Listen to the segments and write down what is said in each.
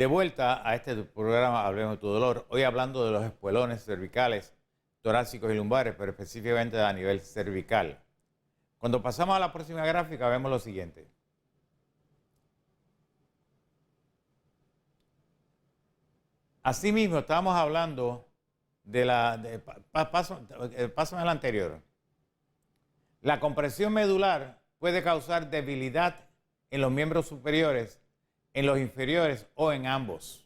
De vuelta a este programa Hablemos de tu dolor, hoy hablando de los espuelones cervicales, torácicos y lumbares, pero específicamente a nivel cervical. Cuando pasamos a la próxima gráfica vemos lo siguiente. Asimismo, estábamos hablando de pásame a la anterior. La compresión medular puede causar debilidad en los miembros superiores, en los inferiores o en ambos.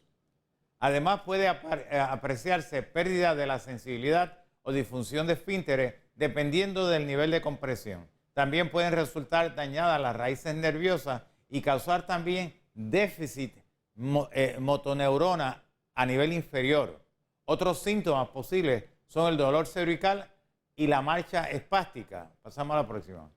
Además puede apreciarse pérdida de la sensibilidad o disfunción de esfínteres dependiendo del nivel de compresión. También pueden resultar dañadas las raíces nerviosas y causar también déficit motoneurona a nivel inferior. Otros síntomas posibles son el dolor cervical y la marcha espástica. Pasamos a la próxima.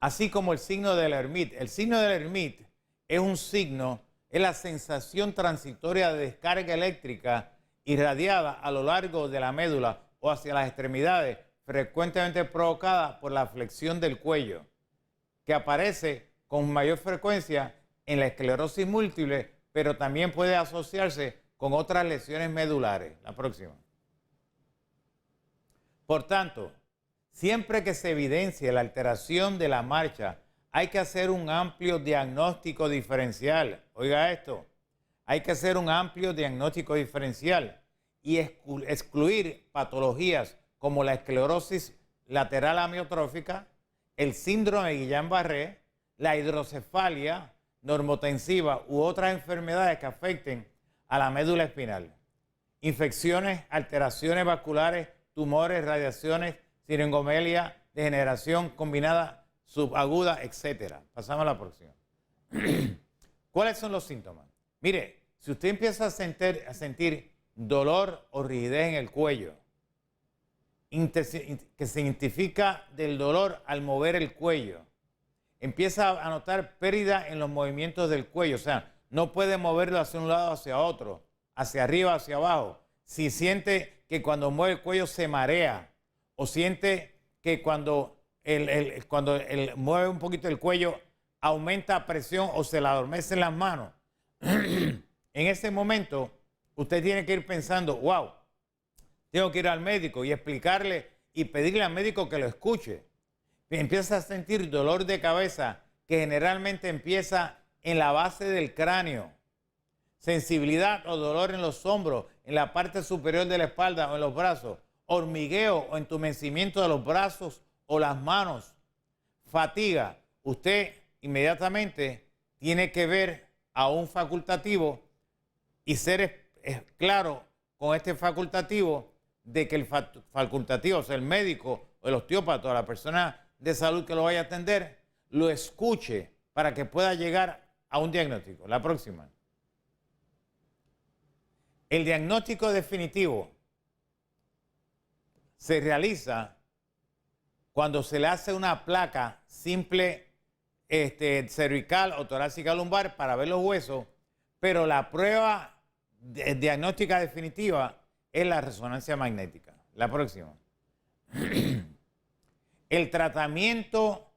Así como el signo del Hermite. El signo del Hermite es un signo, es la sensación transitoria de descarga eléctrica irradiada a lo largo de la médula o hacia las extremidades, frecuentemente provocada por la flexión del cuello, que aparece con mayor frecuencia en la esclerosis múltiple, pero también puede asociarse con otras lesiones medulares. La próxima. Por tanto, siempre que se evidencie la alteración de la marcha, hay que hacer un amplio diagnóstico diferencial. Oiga esto, hay que hacer un amplio diagnóstico diferencial y excluir patologías como la esclerosis lateral amiotrófica, el síndrome de Guillain-Barré, la hidrocefalia normotensiva u otras enfermedades que afecten a la médula espinal. Infecciones, alteraciones vasculares, tumores, radiaciones, siringomelia, degeneración combinada, subaguda, etc. Pasamos a la próxima. ¿Cuáles son los síntomas? Mire, si usted empieza a sentir dolor o rigidez en el cuello, que se identifica del dolor al mover el cuello, empieza a notar pérdida en los movimientos del cuello, o sea, no puede moverlo hacia un lado o hacia otro, hacia arriba, hacia abajo. Si siente que cuando mueve el cuello se marea, o siente que cuando mueve un poquito el cuello aumenta presión o se le adormecen las manos, en ese momento usted tiene que ir pensando, wow, tengo que ir al médico y explicarle y pedirle al médico que lo escuche. Empieza a sentir dolor de cabeza que generalmente empieza en la base del cráneo, sensibilidad o dolor en los hombros, en la parte superior de la espalda o en los brazos, hormigueo o entumecimiento de los brazos o las manos, fatiga. Usted inmediatamente tiene que ver a un facultativo y ser claro con este facultativo de que el facultativo, o sea, el médico o el osteópata o la persona de salud que lo vaya a atender, lo escuche para que pueda llegar a un diagnóstico. La próxima. El diagnóstico definitivo se realiza cuando se le hace una placa simple cervical o torácica lumbar para ver los huesos, pero la prueba diagnóstica definitiva es la resonancia magnética. La próxima. El tratamiento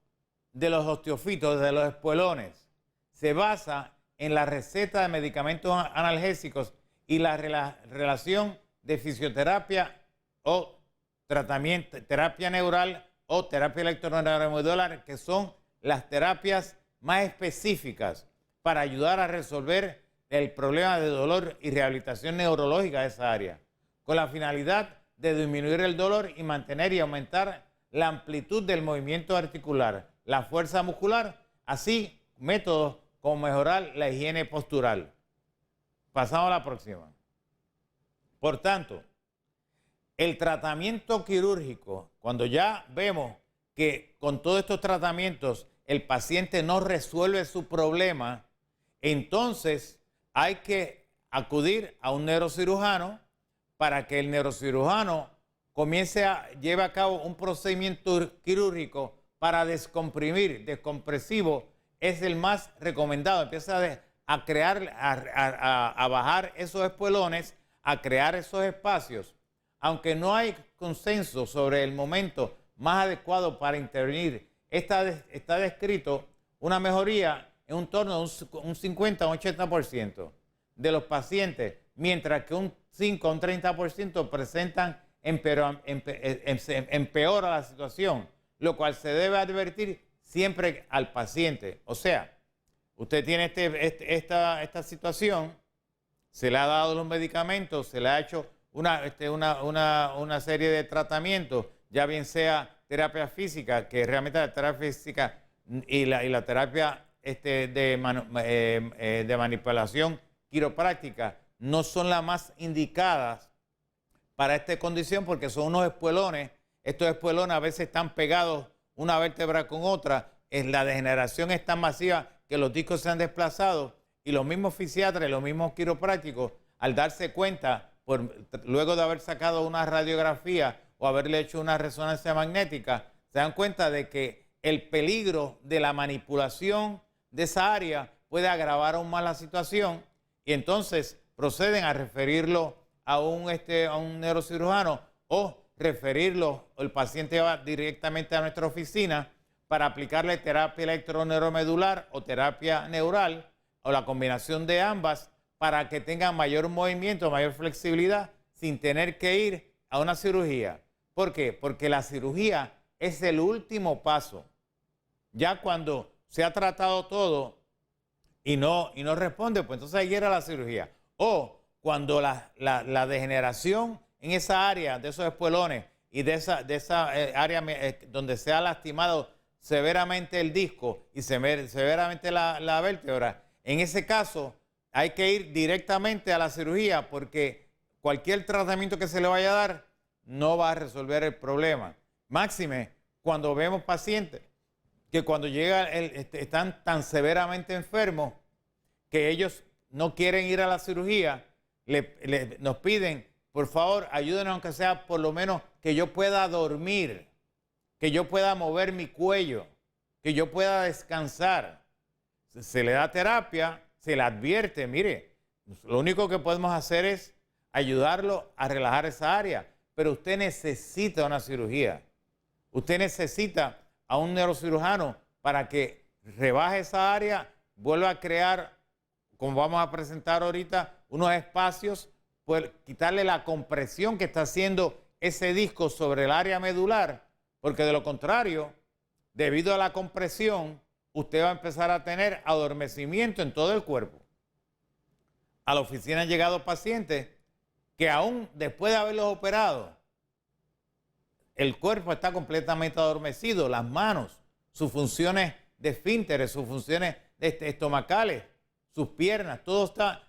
de los osteofitos, de los espuelones, se basa en la receta de medicamentos analgésicos y la relación de fisioterapia o tratamiento, terapia neural o terapia electroneuromodular, que son las terapias más específicas para ayudar a resolver el problema de dolor y rehabilitación neurológica de esa área, con la finalidad de disminuir el dolor y mantener y aumentar la amplitud del movimiento articular, la fuerza muscular, así métodos como mejorar la higiene postural. Pasamos a la próxima. Por tanto, el tratamiento quirúrgico, cuando ya vemos que con todos estos tratamientos el paciente no resuelve su problema, entonces hay que acudir a un neurocirujano para que el neurocirujano lleve a cabo un procedimiento quirúrgico para descomprimir. Descompresivo es el más recomendado. Empieza a crear, a bajar esos espuelones, a crear esos espacios. Aunque no hay consenso sobre el momento más adecuado para intervenir, está descrito una mejoría en un torno de un 50 a un 80% de los pacientes, mientras que un 5 a un 30% presentan empeora la situación, lo cual se debe advertir siempre al paciente. O sea, usted tiene esta situación, se le ha dado los medicamentos, se le ha hecho una serie de tratamientos, ya bien sea terapia física, que realmente la terapia física y la terapia de manipulación quiropráctica no son las más indicadas para esta condición porque son unos espuelones. Estos espuelones a veces están pegados una vértebra con otra. La degeneración es tan masiva que los discos se han desplazado y los mismos fisiatras y los mismos quiroprácticos, al darse cuenta, luego de haber sacado una radiografía o haberle hecho una resonancia magnética, se dan cuenta de que el peligro de la manipulación de esa área puede agravar aún más la situación y entonces proceden a referirlo a un neurocirujano o referirlo, el paciente va directamente a nuestra oficina para aplicarle terapia electroneuromedular o terapia neural o la combinación de ambas para que tengan mayor movimiento, mayor flexibilidad sin tener que ir a una cirugía. ¿Por qué? Porque la cirugía es el último paso. Ya cuando se ha tratado todo y no responde, pues entonces hay que ir a la cirugía. O cuando la degeneración en esa área de esos espuelones y de esa área donde se ha lastimado severamente el disco y severamente la vértebra, en ese caso hay que ir directamente a la cirugía porque cualquier tratamiento que se le vaya a dar no va a resolver el problema. Máxime, cuando vemos pacientes que cuando están tan severamente enfermos que ellos no quieren ir a la cirugía, nos piden, por favor, ayúdenos aunque sea por lo menos que yo pueda dormir, que yo pueda mover mi cuello, que yo pueda descansar. Se le da terapia, se le advierte, mire, lo único que podemos hacer es ayudarlo a relajar esa área, pero usted necesita una cirugía. Usted necesita a un neurocirujano para que rebaje esa área, vuelva a crear, como vamos a presentar ahorita, unos espacios, pues quitarle la compresión que está haciendo ese disco sobre el área medular, porque de lo contrario, debido a la compresión, usted va a empezar a tener adormecimiento en todo el cuerpo. A la oficina han llegado pacientes que aún después de haberlos operado, el cuerpo está completamente adormecido, las manos, sus funciones de esfínteres, sus funciones estomacales, sus piernas, todo está,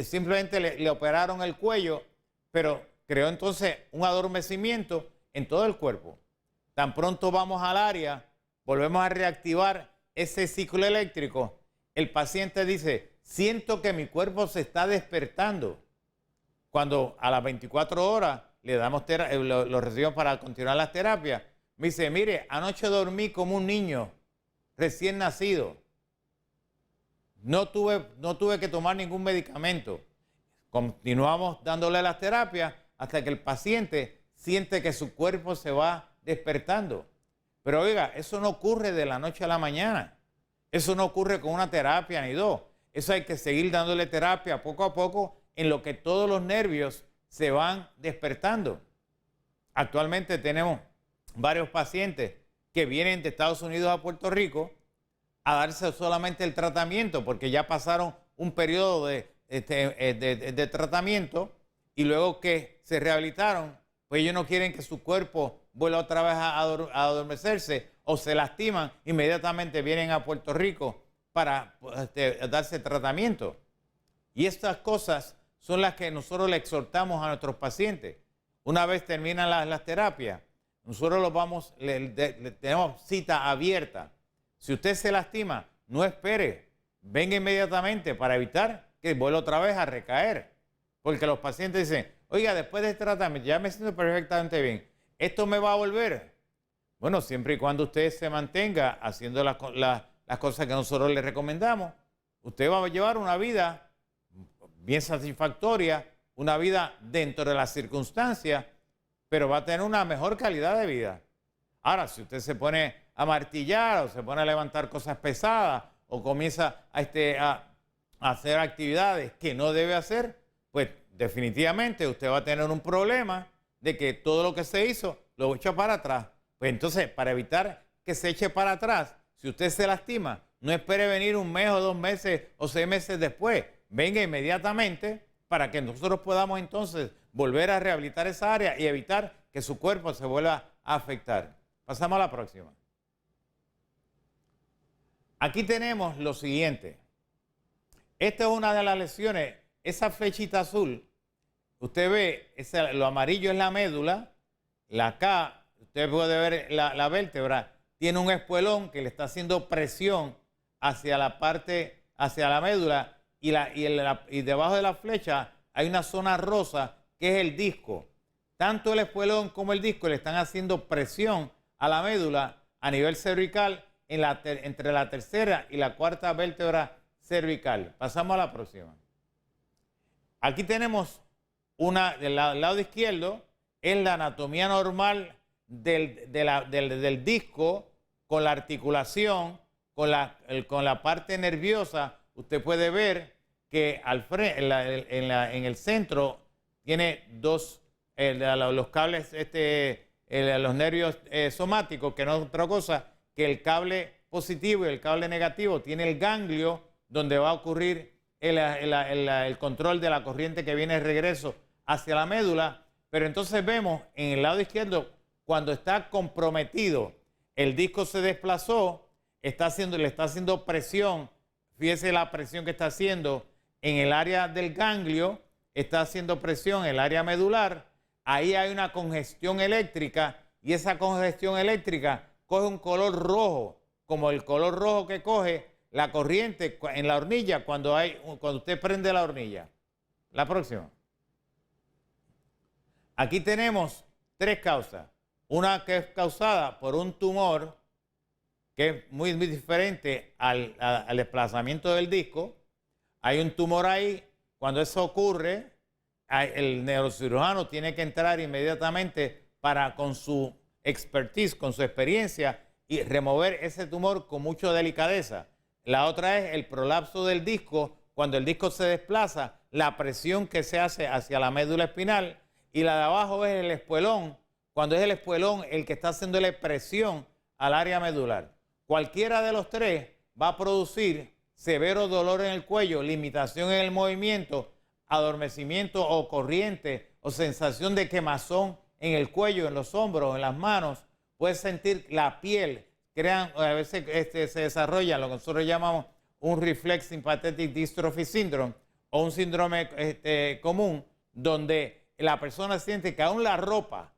simplemente le operaron el cuello, pero creó entonces un adormecimiento en todo el cuerpo. Tan pronto vamos al área, volvemos a reactivar ese ciclo eléctrico, el paciente dice, siento que mi cuerpo se está despertando. Cuando a las 24 horas le damos lo recibimos para continuar las terapias, me dice, mire, anoche dormí como un niño recién nacido. No tuve que tomar ningún medicamento. Continuamos dándole las terapias hasta que el paciente siente que su cuerpo se va despertando. Pero oiga, eso no ocurre de la noche a la mañana. Eso no ocurre con una terapia ni dos. Eso hay que seguir dándole terapia poco a poco en lo que todos los nervios se van despertando. Actualmente tenemos varios pacientes que vienen de Estados Unidos a Puerto Rico a darse solamente el tratamiento porque ya pasaron un periodo de tratamiento y luego que se rehabilitaron, pues ellos no quieren que su cuerpo vuelva otra vez a adormecerse o se lastiman, inmediatamente vienen a Puerto Rico para darse tratamiento. Y estas cosas son las que nosotros le exhortamos a nuestros pacientes. Una vez terminan las terapias, nosotros tenemos cita abierta. Si usted se lastima, no espere, venga inmediatamente para evitar que vuelva otra vez a recaer. Porque los pacientes dicen, oiga, después de este tratamiento ya me siento perfectamente bien, ¿esto me va a volver? Bueno, siempre y cuando usted se mantenga haciendo las cosas que nosotros le recomendamos, usted va a llevar una vida bien satisfactoria, una vida dentro de las circunstancias, pero va a tener una mejor calidad de vida. Ahora, si usted se pone a martillar o se pone a levantar cosas pesadas o comienza a hacer actividades que no debe hacer, pues definitivamente usted va a tener un problema de que todo lo que se hizo lo echa para atrás. Pues entonces, para evitar que se eche para atrás, si usted se lastima, no espere venir un mes o 2 meses o 6 meses después. Venga inmediatamente para que nosotros podamos entonces volver a rehabilitar esa área y evitar que su cuerpo se vuelva a afectar. Pasamos a la próxima. Aquí tenemos lo siguiente. Esta es una de las lesiones. Esa flechita azul, usted ve, lo amarillo es la médula. Acá, usted puede ver la vértebra. Tiene un espuelón que le está haciendo presión hacia la parte, hacia la médula. Y debajo de la flecha hay una zona rosa que es el disco. Tanto el espuelón como el disco le están haciendo presión a la médula a nivel cervical entre la tercera y la cuarta vértebra cervical. Pasamos a la próxima. Aquí tenemos del lado izquierdo, es la anatomía normal del disco con la articulación, con la parte nerviosa. Usted puede ver que en el centro tiene los cables, los nervios somáticos, que no es otra cosa que el cable positivo y el cable negativo. Tiene el ganglio donde va a ocurrir el control de la corriente que viene de regreso hacia la médula. Pero entonces vemos en el lado izquierdo, cuando está comprometido, el disco se desplazó, le está haciendo presión. Fíjese la presión que está haciendo en el área del ganglio, está haciendo presión en el área medular. Ahí hay una congestión eléctrica y esa congestión eléctrica coge un color rojo, como el color rojo que coge la corriente en la hornilla cuando usted prende la hornilla. La próxima. Aquí tenemos 3 causas. Una que es causada por un tumor, que es muy diferente al desplazamiento del disco. Hay un tumor ahí. Cuando eso ocurre, el neurocirujano tiene que entrar inmediatamente con su expertise, con su experiencia, y remover ese tumor con mucha delicadeza. La otra es el prolapso del disco. Cuando el disco se desplaza, la presión que se hace hacia la médula espinal. Y la de abajo es el espuelón, cuando es el espuelón el que está haciéndole presión al área medular. Cualquiera de los 3 va a producir severo dolor en el cuello, limitación en el movimiento, adormecimiento o corriente o sensación de quemazón en el cuello, en los hombros, en las manos. Puedes sentir la piel, a veces se desarrolla lo que nosotros llamamos un Reflex Sympathetic Dystrophy Syndrome o un síndrome común, donde la persona siente que aún la ropa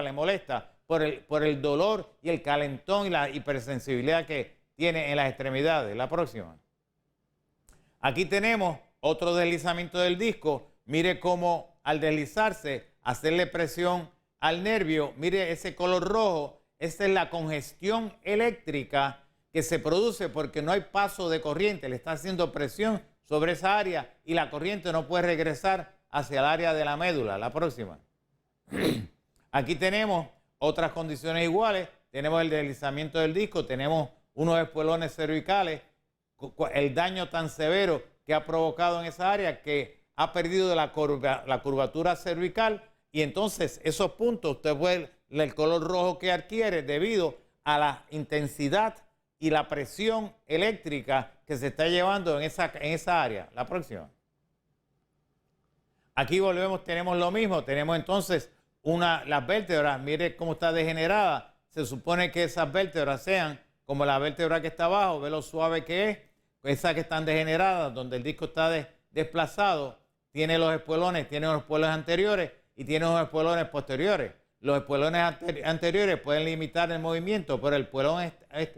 le molesta por el dolor y el calentón y la hipersensibilidad que tiene en las extremidades. La próxima. Aquí tenemos otro deslizamiento del disco. Mire cómo al deslizarse, hacerle presión al nervio, mire ese color rojo. Esta es la congestión eléctrica que se produce porque no hay paso de corriente. Le está haciendo presión sobre esa área y la corriente no puede regresar hacia el área de la médula. La próxima. Aquí tenemos otras condiciones iguales. Tenemos el deslizamiento del disco, tenemos unos espuelones cervicales, el daño tan severo que ha provocado en esa área que ha perdido la curvatura cervical, y entonces esos puntos, usted ve el color rojo que adquiere debido a la intensidad y la presión eléctrica que se está llevando en esa área. La próxima. Aquí volvemos, tenemos lo mismo, tenemos entonces las vértebras, mire cómo está degenerada. Se supone que esas vértebras sean como la vértebra que está abajo, ve lo suave que es, esas que están degeneradas, donde el disco está desplazado, tiene los espuelones anteriores y tiene los espuelones posteriores. Los espuelones anteriores pueden limitar el movimiento, pero el espuelón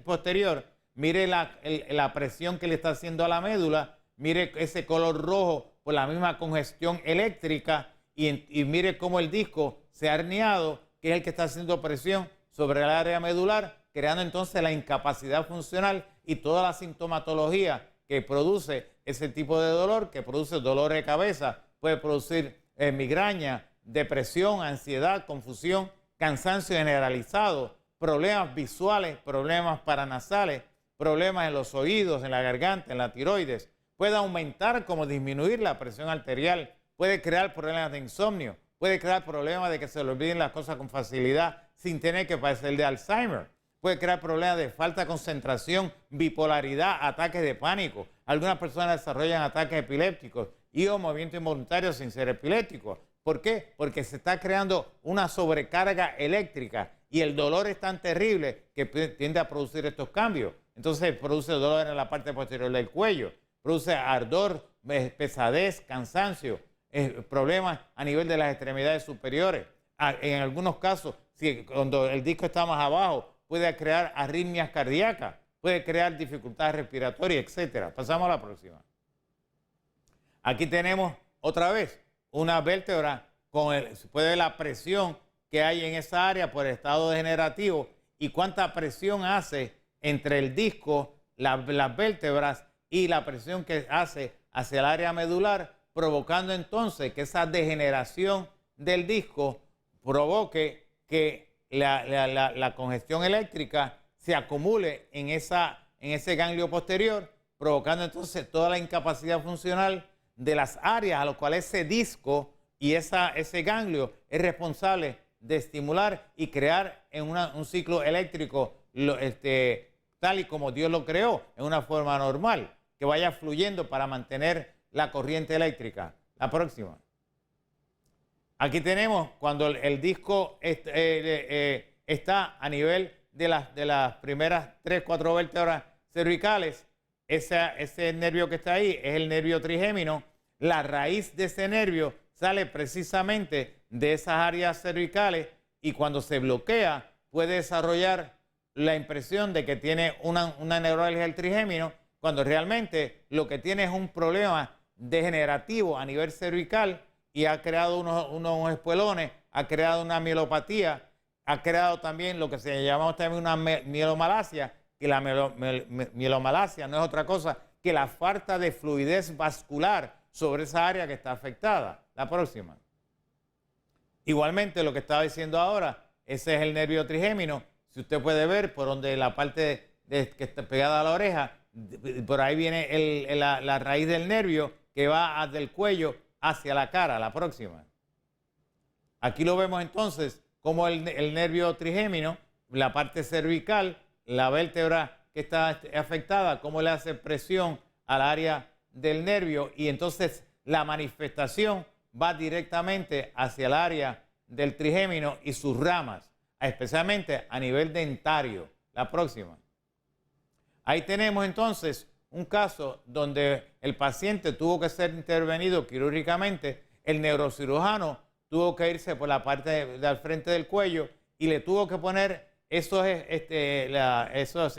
posterior, mire la presión que le está haciendo a la médula, mire ese color rojo por la misma congestión eléctrica, y mire cómo el disco se ha herniado, que es el que está haciendo presión sobre el área medular, creando entonces la incapacidad funcional y toda la sintomatología que produce ese tipo de dolor, que produce dolor de cabeza, puede producir migraña, depresión, ansiedad, confusión, cansancio generalizado, problemas visuales, problemas paranasales, problemas en los oídos, en la garganta, en la tiroides. Puede aumentar como disminuir la presión arterial. Puede crear problemas de insomnio. Puede crear problemas de que se le olviden las cosas con facilidad sin tener que padecer de Alzheimer. Puede crear problemas de falta de concentración, bipolaridad, ataques de pánico. Algunas personas desarrollan ataques epilépticos y o movimiento involuntario sin ser epiléptico. ¿Por qué? Porque se está creando una sobrecarga eléctrica y el dolor es tan terrible que tiende a producir estos cambios. Entonces produce dolor en la parte posterior del cuello, produce ardor, pesadez, cansancio, problemas a nivel de las extremidades superiores. En algunos casos, cuando el disco está más abajo, puede crear arritmias cardíacas, puede crear dificultades respiratorias, etc. Pasamos a la próxima. Aquí tenemos otra vez una vértebra puede ver la presión que hay en esa área por el estado degenerativo y cuánta presión hace entre el disco, las vértebras y la presión que hace hacia el área medular, provocando entonces que esa degeneración del disco provoque que la congestión eléctrica se acumule en ese ganglio posterior, provocando entonces toda la incapacidad funcional de las áreas a las cuales ese disco y ese ganglio es responsable de estimular y crear en un ciclo eléctrico tal y como Dios lo creó, en una forma normal, que vaya fluyendo para mantener la corriente eléctrica. La próxima. Aquí tenemos cuando el disco está a nivel de las primeras 3, 4 vértebras cervicales. Ese nervio que está ahí es el nervio trigémino. La raíz de ese nervio sale precisamente de esas áreas cervicales y cuando se bloquea puede desarrollar la impresión de que tiene una neuralgia del trigémino, cuando realmente lo que tiene es un problema degenerativo a nivel cervical y ha creado unos espuelones, ha creado una mielopatía, ha creado también lo que se llama también una mielomalacia, que la mielomalacia no es otra cosa que la falta de fluidez vascular sobre esa área que está afectada. La próxima. Igualmente lo que estaba diciendo ahora, ese es el nervio trigémino. Si usted puede ver por donde la parte que está pegada a la oreja, por ahí viene la raíz del nervio que va del cuello hacia la cara. La próxima. Aquí lo vemos entonces como el nervio trigémino, la parte cervical, la vértebra que está afectada, cómo le hace presión al área del nervio y entonces la manifestación va directamente hacia el área del trigémino y sus ramas, especialmente a nivel dentario. La próxima. Ahí tenemos entonces un caso donde el paciente tuvo que ser intervenido quirúrgicamente, el neurocirujano tuvo que irse por la parte al frente del cuello y le tuvo que poner esos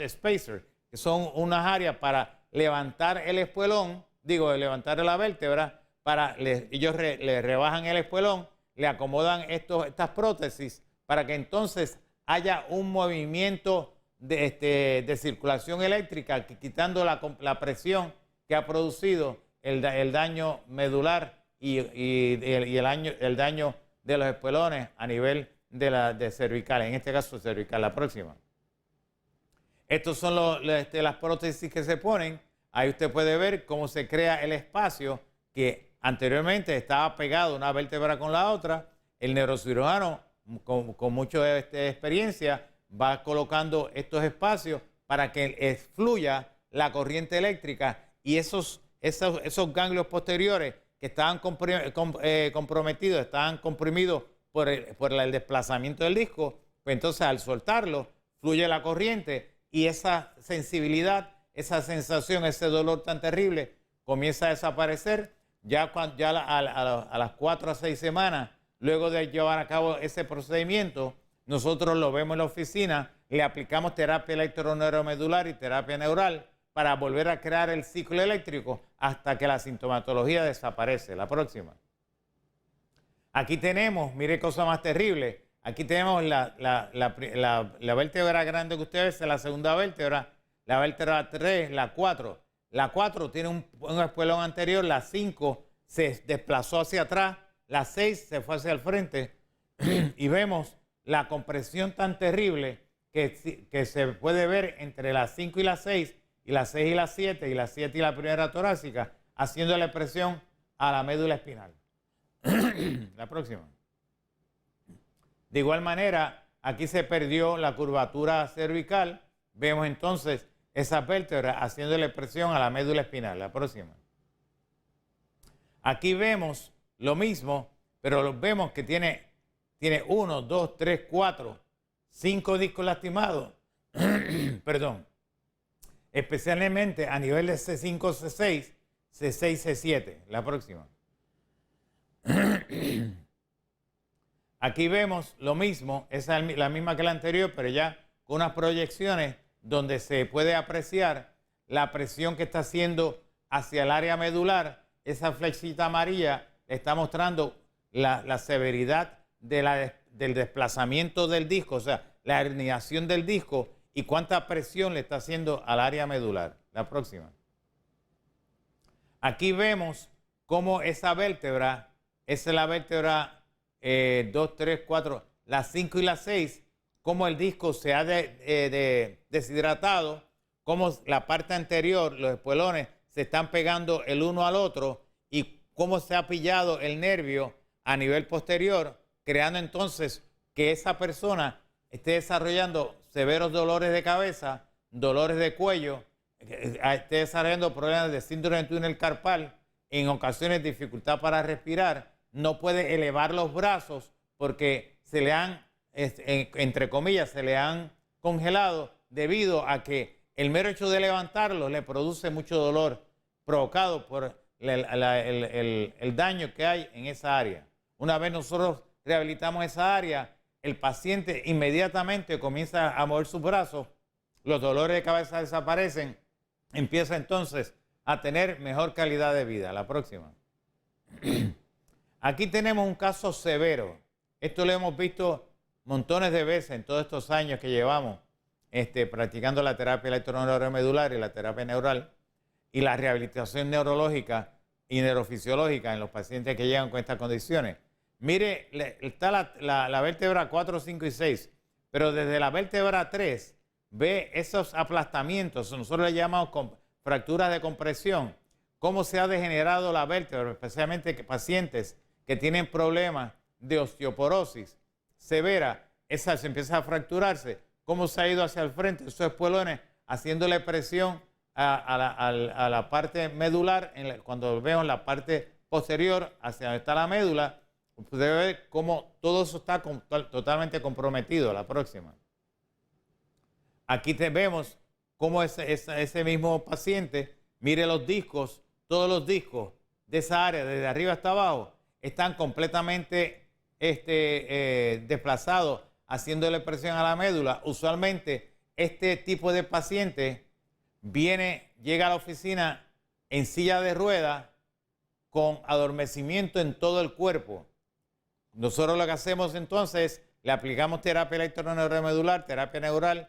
spacers, que son unas áreas para levantar el espuelón, levantar la vértebra, ellos le rebajan el espuelón, le acomodan estas prótesis para que entonces haya un movimiento de circulación eléctrica, quitando la presión que ha producido el daño medular y el daño de los espuelones a nivel de cervical, en este caso cervical. La próxima. Estos son las prótesis que se ponen. Ahí usted puede ver cómo se crea el espacio que anteriormente estaba pegado una vértebra con la otra. El neurocirujano, con mucha experiencia, va colocando estos espacios para que fluya la corriente eléctrica y esos ganglios posteriores que estaban comprometidos, estaban comprimidos por el desplazamiento del disco, pues entonces al soltarlo fluye la corriente y esa sensibilidad, esa sensación, ese dolor tan terrible comienza a desaparecer ya a las 4 a 6 semanas. Luego de llevar a cabo ese procedimiento, nosotros lo vemos en la oficina, le aplicamos terapia electroneuromedular y terapia neural para volver a crear el ciclo eléctrico hasta que la sintomatología desaparece. La próxima. Aquí tenemos, mire cosa más terrible, aquí tenemos la vértebra grande que ustedes ven, la segunda vértebra, la vértebra 3, la 4. La 4 tiene un espuelón anterior, la 5 se desplazó hacia atrás, la 6 se fue hacia el frente y vemos la compresión tan terrible que se puede ver entre las 5 y las 6, y las 6 y las 7, y las 7 y la primera torácica, haciéndole presión a la médula espinal. La próxima. De igual manera, aquí se perdió la curvatura cervical. Vemos entonces esas vértebras haciéndole presión a la médula espinal. La próxima. Aquí vemos lo mismo, pero vemos que tiene 1, 2, 3, 4, 5 discos lastimados. Perdón. Especialmente a nivel de C5, C6, C6, C7. La próxima. Aquí vemos lo mismo, es la misma que la anterior, pero ya con unas proyecciones donde se puede apreciar la presión que está haciendo hacia el área medular. Esa flechita amarilla está mostrando la severidad del desplazamiento del disco, o sea, la herniación del disco y cuánta presión le está haciendo al área medular. La próxima. Aquí vemos cómo esa vértebra, esa es la vértebra 2, 3, 4, las 5 y las 6, cómo el disco se ha deshidratado, cómo la parte anterior, los espuelones, se están pegando el uno al otro y cómo se ha pillado el nervio a nivel posterior, creando entonces que esa persona esté desarrollando severos dolores de cabeza, dolores de cuello, esté desarrollando problemas de síndrome de túnel carpal, en ocasiones dificultad para respirar, no puede elevar los brazos porque se le han, entre comillas, se le han congelado debido a que el mero hecho de levantarlos le produce mucho dolor provocado por el daño que hay en esa área. Una vez nosotros rehabilitamos esa área, el paciente inmediatamente comienza a mover sus brazos, los dolores de cabeza desaparecen, empieza entonces a tener mejor calidad de vida. La próxima. Aquí tenemos un caso severo. Esto lo hemos visto montones de veces en todos estos años que llevamos practicando la terapia electroneuromedular y la terapia neural y la rehabilitación neurológica y neurofisiológica en los pacientes que llegan con estas condiciones. Mire, está la vértebra 4, 5 y 6, pero desde la vértebra 3 ve esos aplastamientos, nosotros le llamamos fracturas de compresión, cómo se ha degenerado la vértebra, especialmente pacientes que tienen problemas de osteoporosis severa, esa se empieza a fracturarse, cómo se ha ido hacia el frente, esos espuelones haciéndole presión a la parte medular, cuando vemos la parte posterior hacia donde está la médula, puede ver cómo todo eso está totalmente comprometido. La próxima. Aquí vemos cómo ese mismo paciente, mire los discos, todos los discos de esa área, desde arriba hasta abajo, están completamente desplazados, haciéndole presión a la médula. Usualmente, este tipo de paciente llega a la oficina en silla de ruedas con adormecimiento en todo el cuerpo. Nosotros lo que hacemos entonces, le aplicamos terapia electroneuromedular, terapia neural,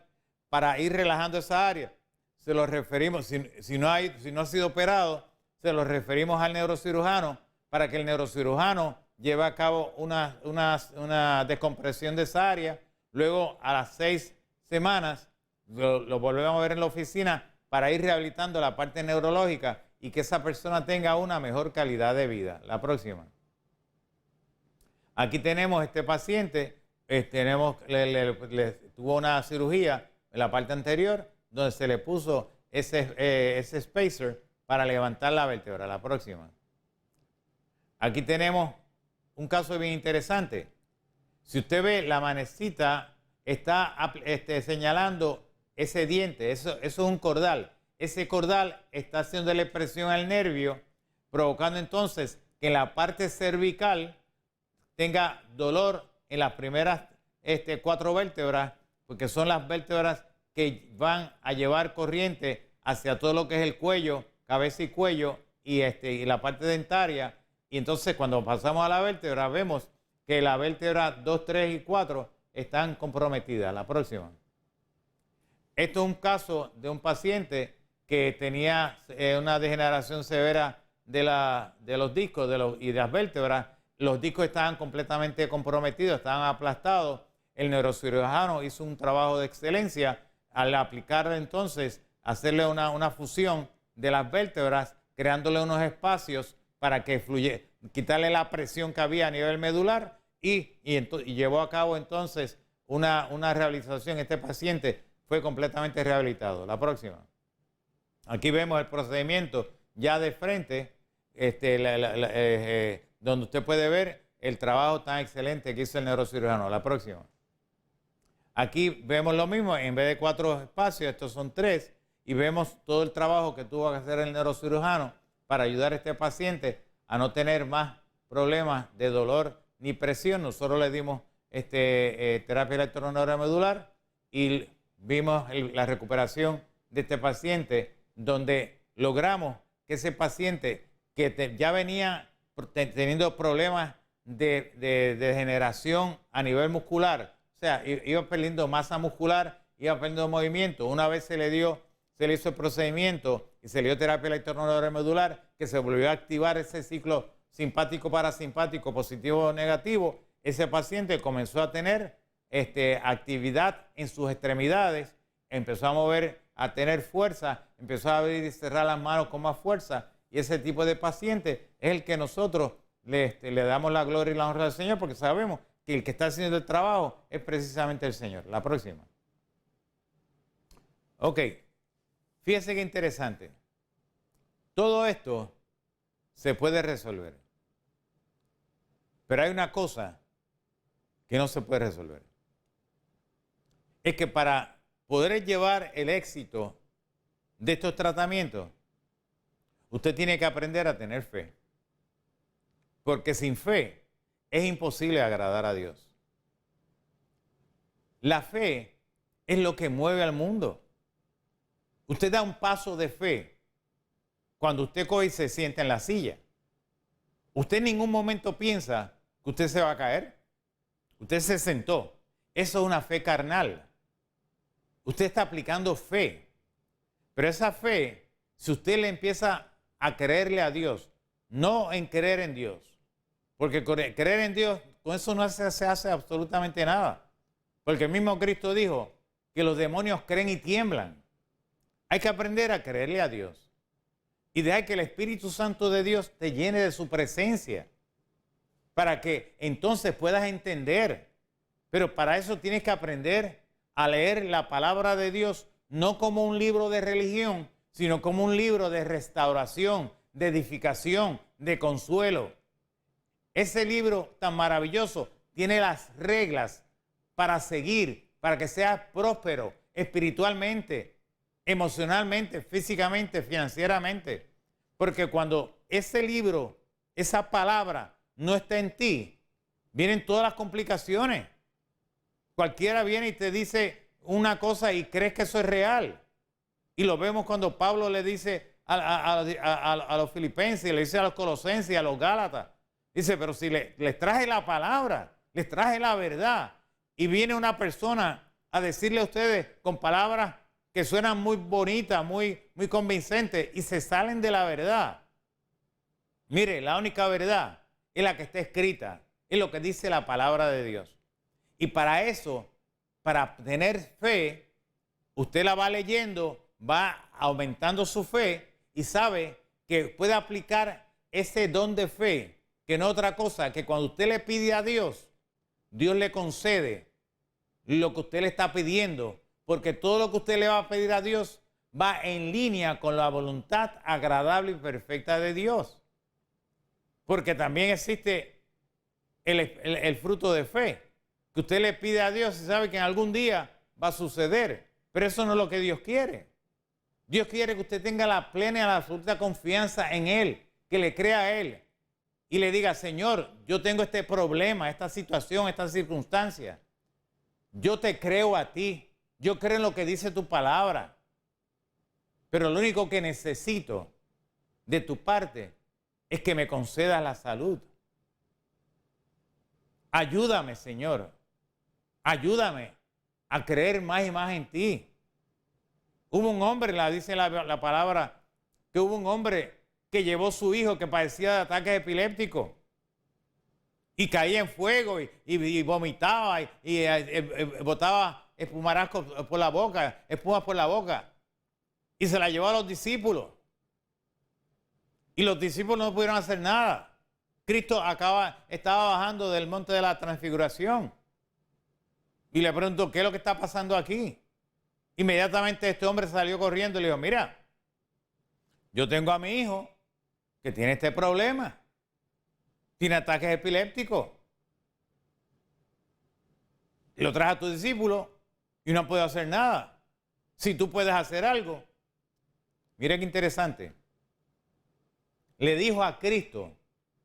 para ir relajando esa área. Se lo referimos, si no ha sido operado, se lo referimos al neurocirujano para que el neurocirujano lleve a cabo una descompresión de esa área. Luego, a las 6 semanas, lo volvemos a ver en la oficina para ir rehabilitando la parte neurológica y que esa persona tenga una mejor calidad de vida. La próxima. Aquí tenemos este paciente, tuvo una cirugía en la parte anterior donde se le puso ese spacer para levantar la vértebra. La próxima. Aquí tenemos un caso bien interesante. Si usted ve, la manecita está señalando ese diente, eso es un cordal. Ese cordal está haciéndole presión al nervio, provocando entonces que la parte cervical tenga dolor en las primeras 4 vértebras, porque son las vértebras que van a llevar corriente hacia todo lo que es el cuello, cabeza y cuello y la parte dentaria. Y entonces cuando pasamos a la vértebra vemos que la vértebra 2, 3 y 4 están comprometidas. La próxima. Esto es un caso de un paciente que tenía una degeneración severa de los discos y de las vértebras. Los discos estaban completamente comprometidos, estaban aplastados. el neurocirujano hizo un trabajo de excelencia al aplicarle entonces, hacerle una fusión de las vértebras, creándole unos espacios para que fluya, quitarle la presión que había a nivel medular y llevó a cabo entonces una rehabilitación. Este paciente fue completamente rehabilitado. La próxima. Aquí vemos el procedimiento ya de frente, donde usted puede ver el trabajo tan excelente que hizo el neurocirujano. La próxima. Aquí vemos lo mismo, en vez de 4 espacios, estos son 3, y vemos todo el trabajo que tuvo que hacer el neurocirujano para ayudar a este paciente a no tener más problemas de dolor ni presión. Nosotros le dimos terapia electroneuromedular y vimos la recuperación de este paciente, donde logramos que ese paciente que ya venía teniendo problemas de degeneración a nivel muscular, o sea, iba perdiendo masa muscular, iba perdiendo movimiento. Una vez se le hizo el procedimiento y se le dio terapia electroneuromedular, que se volvió a activar ese ciclo simpático-parasimpático, positivo o negativo, ese paciente comenzó a tener actividad en sus extremidades, empezó a mover, a tener fuerza, empezó a abrir y cerrar las manos con más fuerza, y ese tipo de paciente es el que nosotros le damos la gloria y la honra al Señor, porque sabemos que el que está haciendo el trabajo es precisamente el Señor. La próxima. Ok, fíjese qué interesante. Todo esto se puede resolver, pero hay una cosa que no se puede resolver. Es que para poder llevar el éxito de estos tratamientos, usted tiene que aprender a tener fe. Porque sin fe es imposible agradar a Dios. La fe es lo que mueve al mundo. Usted da un paso de fe cuando usted coge y se sienta en la silla. Usted en ningún momento piensa que usted se va a caer. Usted se sentó. Eso es una fe carnal. Usted está aplicando fe. Pero esa fe, si usted le empieza a creerle a Dios, no en creer en Dios, porque creer en Dios, con eso no se hace absolutamente nada. Porque el mismo Cristo dijo que los demonios creen y tiemblan. Hay que aprender a creerle a Dios y dejar que el Espíritu Santo de Dios te llene de su presencia para que entonces puedas entender. Pero para eso tienes que aprender a leer la palabra de Dios no como un libro de religión, sino como un libro de restauración, de edificación, de consuelo. Ese libro tan maravilloso tiene las reglas para seguir, para que seas próspero espiritualmente, emocionalmente, físicamente, financieramente. Porque cuando ese libro, esa palabra no está en ti, vienen todas las complicaciones. Cualquiera viene y te dice una cosa y crees que eso es real. Y lo vemos cuando Pablo le dice a los filipenses, le dice a los colosenses y a los gálatas. Dice, pero si les traje la palabra, les traje la verdad, y viene una persona a decirle a ustedes con palabras que suenan muy bonitas, muy convincentes, y se salen de la verdad. Mire, la única verdad es la que está escrita, es lo que dice la palabra de Dios. Y para eso, para tener fe, usted la va leyendo, va aumentando su fe y sabe que puede aplicar ese don de fe, que no es otra cosa que cuando usted le pide a Dios, Dios le concede lo que usted le está pidiendo, porque todo lo que usted le va a pedir a Dios va en línea con la voluntad agradable y perfecta de Dios. Porque también existe el fruto de fe, que usted le pide a Dios y sabe que en algún día va a suceder, pero eso no es lo que Dios quiere. Dios quiere que usted tenga la plena y la absoluta confianza en Él, que le crea a Él y le diga, Señor, yo tengo este problema, esta situación, esta circunstancia. Yo te creo a ti, yo creo en lo que dice tu palabra, pero lo único que necesito de tu parte es que me concedas la salud. Ayúdame, Señor, ayúdame a creer más y más en ti. Hubo un hombre, dice la palabra, que hubo un hombre que llevó a su hijo que padecía de ataques epilépticos. Y caía en fuego y vomitaba y botaba espumarascos por la boca, espumas por la boca. Y se la llevó a los discípulos. Y los discípulos no pudieron hacer nada. Cristo estaba bajando del monte de la transfiguración. Y le preguntó, ¿qué es lo que está pasando aquí? Inmediatamente este hombre salió corriendo y le dijo, mira, yo tengo a mi hijo que tiene este problema. Tiene ataques epilépticos. Y lo traes a tu discípulo y no puede hacer nada. Si tú puedes hacer algo. Mira qué interesante. Le dijo a Cristo,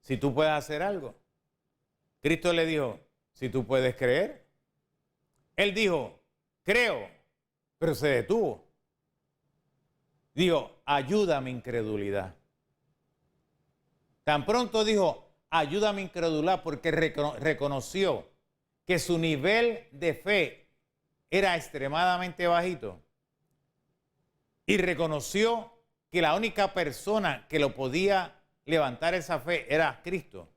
si tú puedes hacer algo. Cristo le dijo, si tú puedes creer. Él dijo, creo, pero se detuvo. Dijo, ayuda mi incredulidad. Tan pronto dijo, ayuda mi incredulidad, porque reconoció que su nivel de fe era extremadamente bajito. Y reconoció que la única persona que lo podía levantar esa fe era Cristo.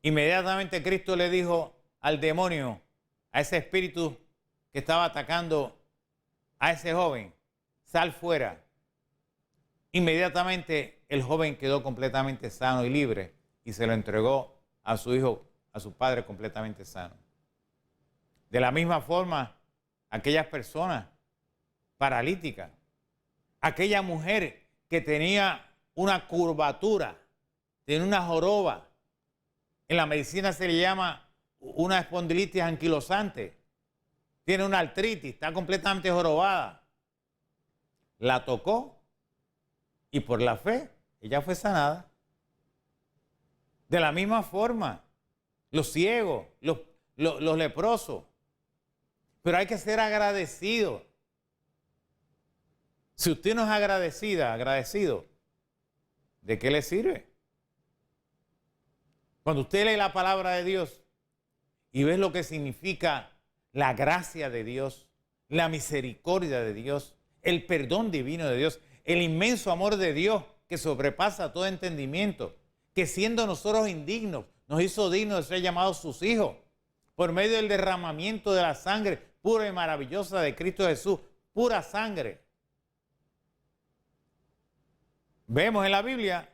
Inmediatamente Cristo le dijo al demonio, a ese espíritu que estaba atacando a ese joven, sal fuera. Inmediatamente el joven quedó completamente sano y libre y se lo entregó a su hijo, a su padre completamente sano. De la misma forma, aquellas personas paralíticas, aquella mujer que tenía una curvatura, tenía una joroba, en la medicina se le llama una espondilitis anquilosante, tiene una artritis, está completamente jorobada. La tocó y por la fe ella fue sanada. De la misma forma, los ciegos, los leprosos. Pero hay que ser agradecido. Si usted no es agradecido, ¿de qué le sirve? Cuando usted lee la palabra de Dios y ve lo que significa la gracia de Dios, la misericordia de Dios, el perdón divino de Dios, el inmenso amor de Dios que sobrepasa todo entendimiento, que siendo nosotros indignos, nos hizo dignos de ser llamados sus hijos, por medio del derramamiento de la sangre pura y maravillosa de Cristo Jesús, pura sangre. Vemos en la Biblia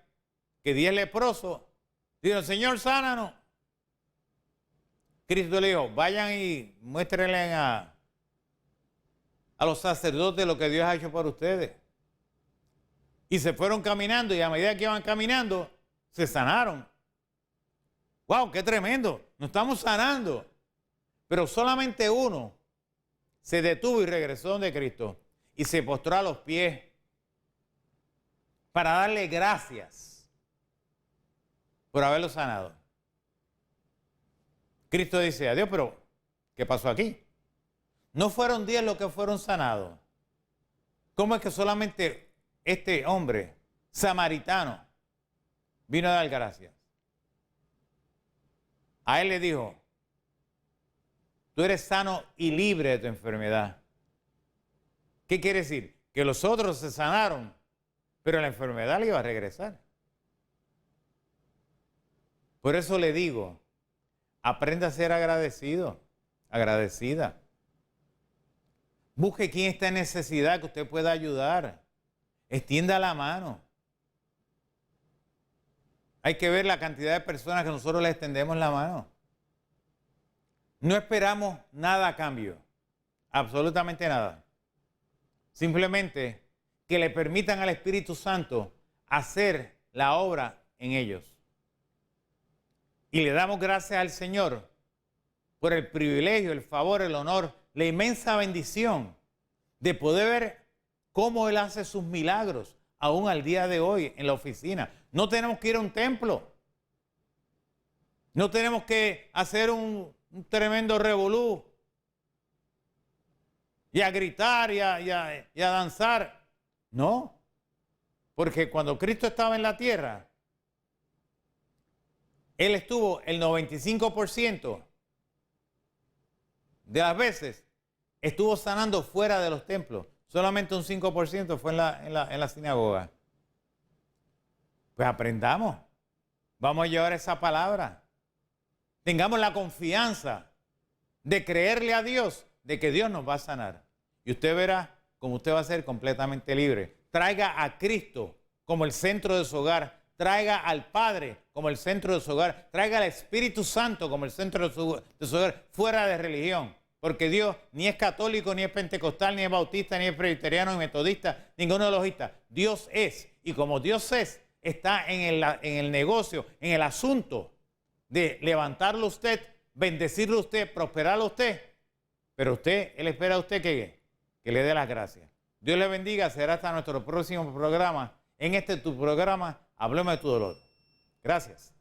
que 10 leprosos dijeron, Señor, sánanos. Cristo le dijo, vayan y muéstrenle a los sacerdotes lo que Dios ha hecho por ustedes. Y se fueron caminando y a medida que iban caminando, se sanaron. ¡Wow! ¡Qué tremendo! Nos estamos sanando. Pero solamente uno se detuvo y regresó donde Cristo y se postró a los pies para darle gracias por haberlo sanado. Cristo dice, adiós, pero ¿qué pasó aquí? No fueron 10 los que fueron sanados. ¿Cómo es que solamente este hombre samaritano vino a dar gracias? A él le dijo, tú eres sano y libre de tu enfermedad. ¿Qué quiere decir? Que los otros se sanaron, pero la enfermedad le iba a regresar. Por eso le digo, aprenda a ser agradecido, agradecida. Busque quién está en necesidad que usted pueda ayudar. Extienda la mano. Hay que ver la cantidad de personas que nosotros le extendemos la mano. No esperamos nada a cambio, absolutamente nada. Simplemente que le permitan al Espíritu Santo hacer la obra en ellos. Y le damos gracias al Señor por el privilegio, el favor, el honor, la inmensa bendición de poder ver cómo Él hace sus milagros aún al día de hoy en la oficina. No tenemos que ir a un templo. No tenemos que hacer un tremendo revolú y a gritar y a danzar. No, porque cuando Cristo estaba en la tierra, Él estuvo el 95% de las veces, estuvo sanando fuera de los templos. Solamente un 5% fue en la sinagoga. Pues aprendamos. Vamos a llevar esa palabra. Tengamos la confianza de creerle a Dios de que Dios nos va a sanar. Y usted verá cómo usted va a ser completamente libre. Traiga a Cristo como el centro de su hogar. Traiga al Padre como el centro de su hogar. Traiga al Espíritu Santo como el centro de su hogar, fuera de religión. Porque Dios ni es católico, ni es pentecostal, ni es bautista, ni es presbiteriano, ni metodista, ninguno de los lojistas. Dios es. Y como Dios es, está en el negocio, en el asunto de levantarlo usted, bendecirlo usted, prosperarlo usted. Pero usted, Él espera a usted que le dé las gracias. Dios le bendiga. Será hasta nuestro próximo programa. En tu programa, Hablemos de tu dolor. Gracias.